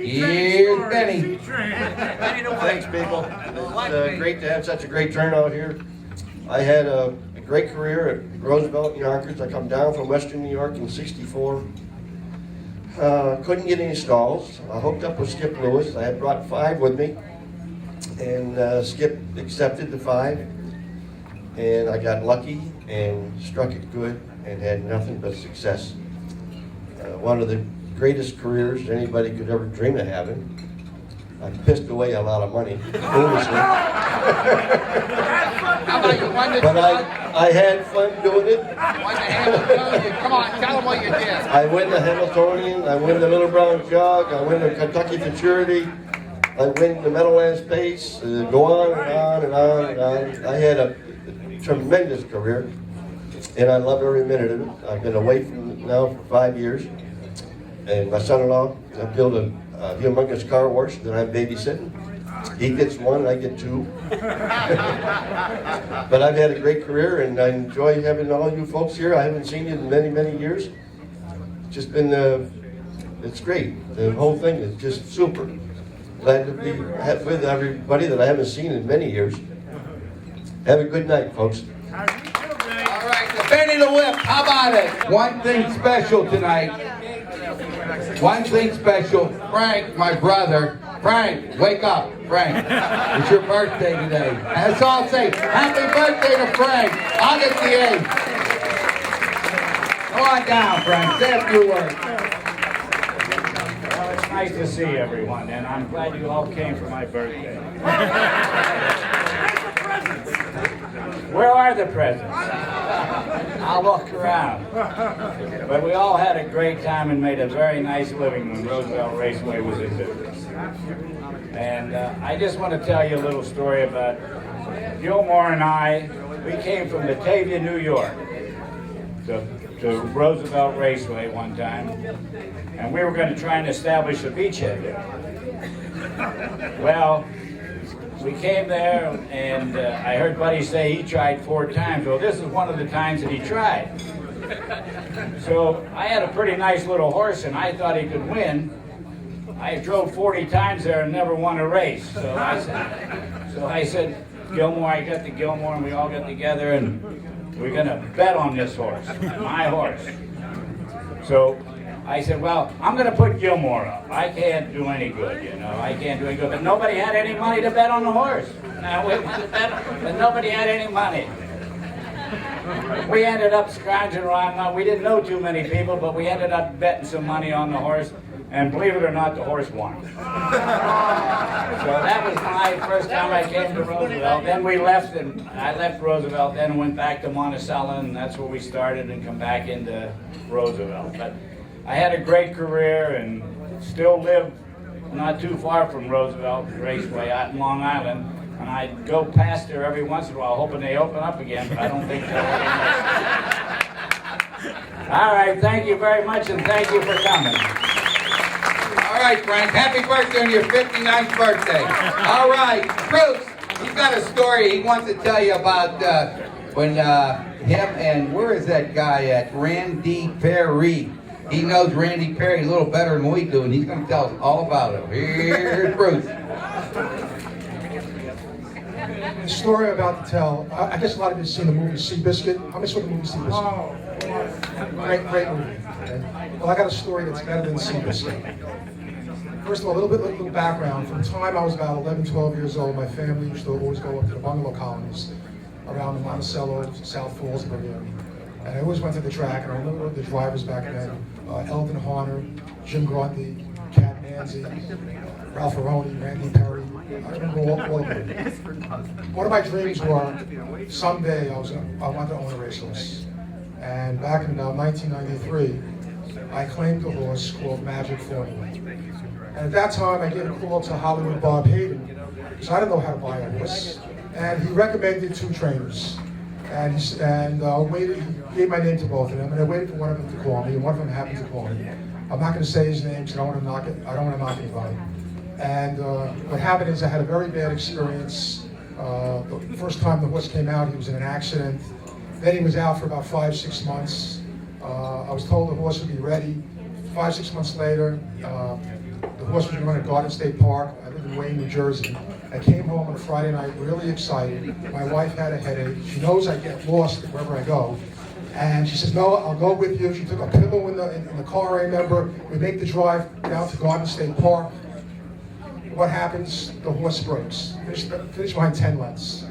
Here's Benny. Thanks, people. It's great to have such a great turnout here. I had a great career at Roosevelt in Yonkers. I come down from Western New York in '64. Couldn't get any stalls. I hooked up with Skip Lewis. I had brought 5 with me, and Skip accepted the 5. And I got lucky and struck it good and had nothing but success. One of the greatest careers anybody could ever dream of having. I pissed away a lot of money, foolishly. How about you won the But I had fun doing it. won the Hamiltonian? Come on, tell them what you did. I win the Hamiltonian, I win the Little Brown Jug, I win the Kentucky Futurity, I win the Meadowlands Pace, go on and on and on and on. I had a tremendous career, and I love every minute of it. I've been away from it now for 5 years, and my son-in-law built a humongous car wash that I'm babysitting. He gets 1, I get 2. But I've had a great career, and I enjoy having all you folks here. I haven't seen you in many, many years. It's just been, it's great. The whole thing is just super. Glad to be with everybody that I haven't seen in many years. Have a good night, folks. All right, the Benny the Whip, how about it? One thing special tonight. One thing special. Frank, my brother. Frank, wake up, Frank. It's your birthday today. That's all I'll say. Happy birthday to Frank. August the 8th. Come on down, Frank. Say a few words. Well, it's nice to see everyone, and I'm glad you all came for my birthday. Where are the presents? I'll look around. But we all had a great time and made a very nice living when Roosevelt Raceway was in business. And I just want to tell you a little story about Gilmore and I. We came from Batavia, New York to Roosevelt Raceway one time, and we were going to try and establish a beachhead there. Well, we came there, and I heard Buddy say he tried 4 times. Well, this is one of the times that he tried. So I had a pretty nice little horse, and I thought he could win. I drove 40 times there and never won a race. So I said, Gilmore, I got to Gilmore, and we all got together, and we're going to bet on this horse, my horse. So I said, well, I'm going to put Gilmore up. I can't do any good, you know. I can't do any good. But nobody had any money to bet on the horse. Now, we went to bet, but nobody had any money. We ended up scrounging around. Now, we didn't know too many people, but we ended up betting some money on the horse. And believe it or not, the horse won. So that was my first time I came to Roosevelt. Then we left, and I left Roosevelt, then went back to Monticello, and that's where we started and come back into Roosevelt. But I had a great career and still live not too far from Roosevelt Raceway out in Long Island. And I go past there every once in a while, hoping they open up again, but I don't think they'll. All right, thank you very much, and thank you for coming. All right, Frank. Happy birthday on your 59th birthday. All right, Bruce, he's got a story he wants to tell you about when him and where is that guy at? Randy Perry. He knows Randy Perry a little better than we do, and he's going to tell us all about it. Here's Bruce. The story I'm about to tell, I guess a lot of you have seen the movie Seabiscuit. How many saw the movie Seabiscuit? Oh, great movie. Okay. Well, I got a story that's better than Seabiscuit. First of all, a little background. From the time I was about 11, 12 years old, my family used to always go up to the bungalow colonies around the Monticello, South Falls area. And I always went to the track, and I remember the drivers back then, Eldon Horner, Jim Grundy, Cat Manzi, Ralph Aroni, Randy Perry. I remember all of them. One of my dreams were, someday I wanted to own a racehorse. And back in about 1993, I claimed a horse called Magic Formula. And at that time, I gave a call to Hollywood Bob Hayden, because I didn't know how to buy a horse. And he recommended 2 trainers. And he gave my name to both of them, and I waited for one of them to call me, and one of them happened to call me. I'm not going to say his name because I don't want to knock anybody. And what happened is I had a very bad experience. The first time the horse came out, he was in an accident. Then he was out for about 5-6 months. I was told the horse would be ready. 5-6 months later, the horse was running at Garden State Park. I live in Wayne, New Jersey. I came home on a Friday night really excited. My wife had a headache. She knows I get lost wherever I go. And she says, no, I'll go with you. She took a pillow in the car, I remember. We make the drive down to Garden State Park. What happens? The horse breaks. Finish behind 10 lengths.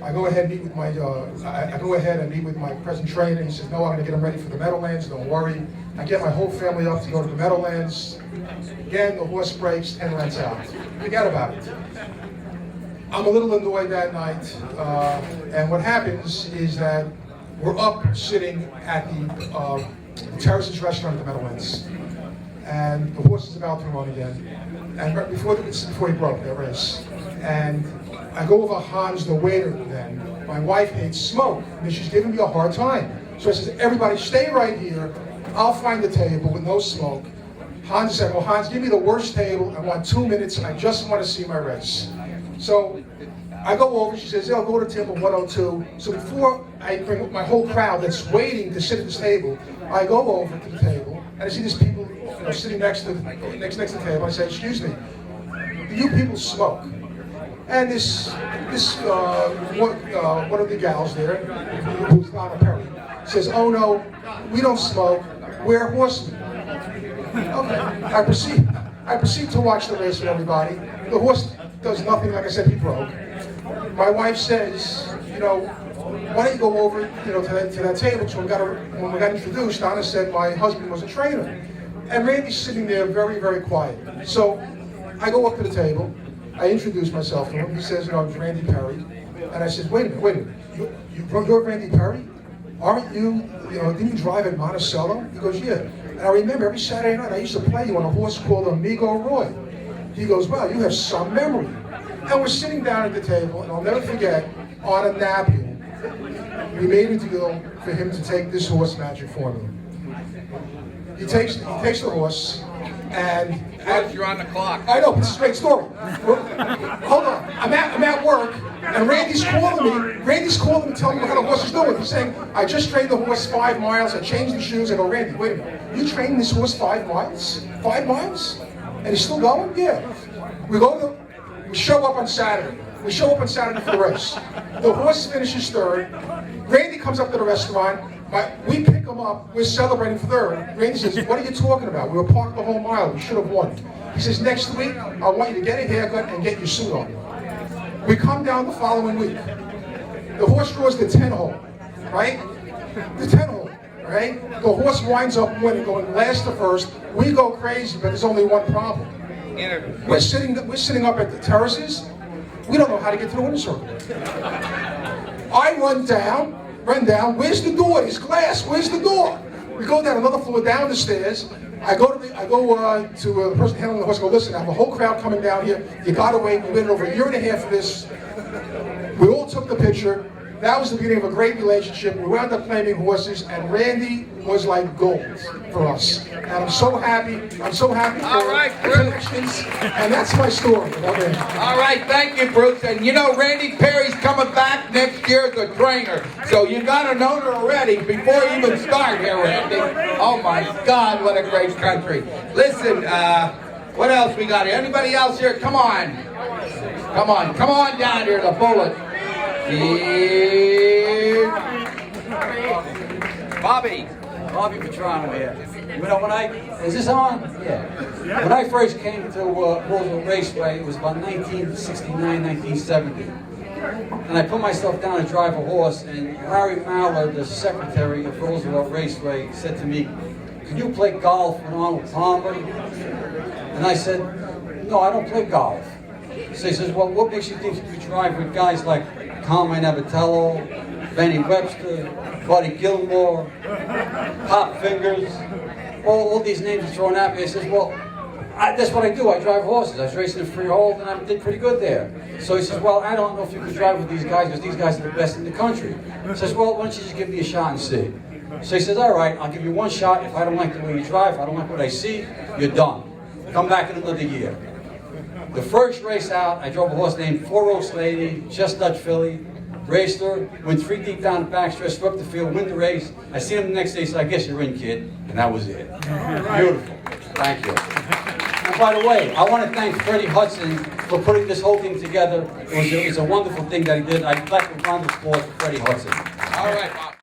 I go ahead and meet with my present trainer. He says, no, I'm going to get him ready for the Meadowlands. Don't worry. I get my whole family up to go to the Meadowlands. Again, the horse breaks, 10 lengths out. Forget about it. I'm a little annoyed that night. And what happens is that we're up sitting at the Terraces restaurant at the Meadowlands. And the horse is about to run again. And right before he broke that race. And I go over Hans, the waiter then. My wife hates smoke, and she's giving me a hard time. So I says, everybody stay right here. I'll find a table with no smoke. Hans said, well, Hans, give me the worst table. I want 2 minutes, and I just want to see my race. So I go over, she says, yeah, I'll go to table 102. So before I bring my whole crowd that's waiting to sit at this table, I go over to the table, and I see these people sitting next to the table. I say, excuse me, do you people smoke? And one of the gals there, who's not a Perry, says, oh no, we don't smoke, we're horsemen. Okay, I proceed to watch the race with everybody. The horse does nothing, like I said, he broke. My wife says, why don't you go over, to that table? So when we got introduced, Donna said my husband was a trainer. And Randy's sitting there very, very quiet. So I go up to the table. I introduce myself to him. He says, it's Randy Perry. And I said, wait a minute. You're Randy Perry? Aren't you, didn't you drive at Monticello? He goes, yeah. And I remember every Saturday night I used to play you on a horse called Amigo Roy. He goes, wow, you have some memory. And we're sitting down at the table, and I'll never forget, on a napkin, we made a deal for him to take this horse Magic Formula. He takes the horse, and You're on the clock. I know, it's a great story. Hold on, I'm at work, and Randy's calling me, telling me how the horse is doing. He's saying, I just trained the horse 5 miles, I changed the shoes. I go, Randy, wait a minute, you trained this horse 5 miles? 5 miles? And he's still going? Yeah. We show up on Saturday. We show up on Saturday for the race. The horse finishes third. Randy comes up to the restaurant. We pick him up. We're celebrating for third. Randy says, what are you talking about? We were parked the whole mile. We should have won. He says, next week, I want you to get a haircut and get your suit on. We come down the following week. The horse draws the 10 hole, right? The 10 hole, right? The horse winds up winning, going last to first. We go crazy, but there's only one problem. We're sitting up at the terraces. We don't know how to get to the winner's circle. I run down. Where's the door? There's glass. Where's the door? We go down another floor, down the stairs. I go to the person handling the horse. I go, listen, I have a whole crowd coming down here. You gotta wait. We waited over a year and a half for this. We all took the picture. That was the beginning of a great relationship. We wound up claiming horses, and Randy was like gold for us. And I'm so happy for the connections, and that's my story about Randy. All right, thank you, Bruce. And Randy Perry's coming back next year as a trainer. So you got to know it already before you even start here, Randy. Oh my God, what a great country. Listen, what else we got here? Anybody else here? Come on down here, the bullet. Bobby Petrano here. Is this on? Yeah. When I first came to Roosevelt Raceway, it was about 1969, 1970. And I put myself down to drive a horse, and Harry Mallard, the secretary of Roosevelt Raceway, said to me, "Can you play golf with Arnold Palmer?" And I said, "No, I don't play golf." So he says, "Well, what makes you think you could drive with guys like Carmine Abatello, Benny Webster, Buddy Gilmore, Pop Fingers, all these names are thrown at me?" I says, "Well, that's what I do. I drive horses. I was racing in freehold, and I did pretty good there." So he says, "Well, I don't know if you could drive with these guys, because these guys are the best in the country." He says, "Well, why don't you just give me a shot and see?" So he says, "All right, I'll give you one shot. If I don't like the way you drive, if I don't like what I see, you're done. Come back in another year." The first race out, I drove a horse named Four Oaks Lady, Chestnut Filly, raced her, went 3 deep down the backstretch, swept the field, win the race. I see him the next day, so I guess you're in, kid. And that was it. Beautiful. Thank you. And by the way, I want to thank Freddie Hudson for putting this whole thing together. It was a wonderful thing that he did. I'd like to round of applause for Freddie Hudson. All right, Bob.